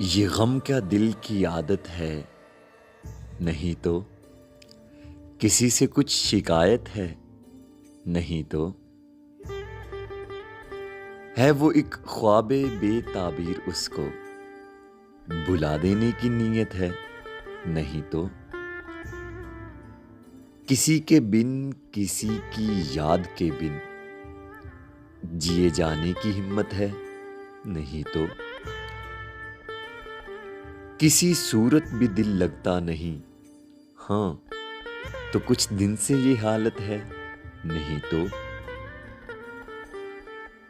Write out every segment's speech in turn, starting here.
ये गम क्या दिल की आदत है, नहीं तो किसी से कुछ शिकायत है, नहीं तो है वो एक ख्वाबे बेताबीर, उसको बुला देने की नीयत है, नहीं तो किसी के बिन, किसी की याद के बिन जिए जाने की हिम्मत है, नहीं तो किसी सूरत भी दिल लगता नहीं। हाँ, तो कुछ दिन से ये हालत है, नहीं तो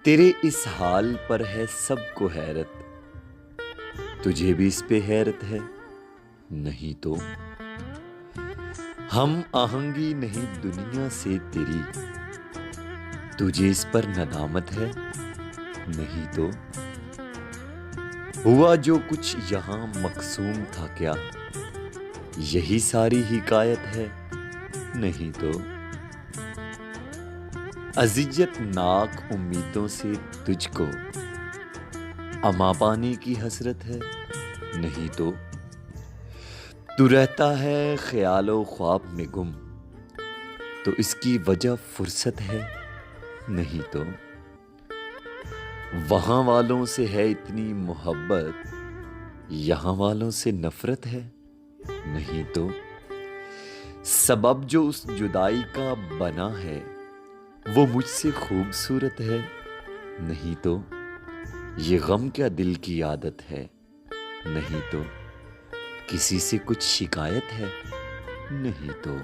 तेरे इस हाल पर है सबको हैरत, तुझे भी इस पे हैरत है, नहीं तो हम आहंगी नहीं दुनिया से तेरी, तुझे इस पर नदामत है, नहीं तो हुआ जो कुछ यहाँ मकसूम था क्या, यही सारी हिकायत है, नहीं तो अज़ियत नाक उम्मीदों से तुझको अमा पाने की हसरत है, नहीं तो तू रहता है ख्यालो ख्वाब में गुम, तो इसकी वजह फुर्सत है, नहीं तो वहां वालों से है इतनी मोहब्बत, यहां वालों से नफरत है, नहीं तो सबब जो उस जुदाई का बना है वो मुझसे खूबसूरत है, नहीं तो ये गम क्या दिल की आदत है, नहीं तो किसी से कुछ शिकायत है, नहीं तो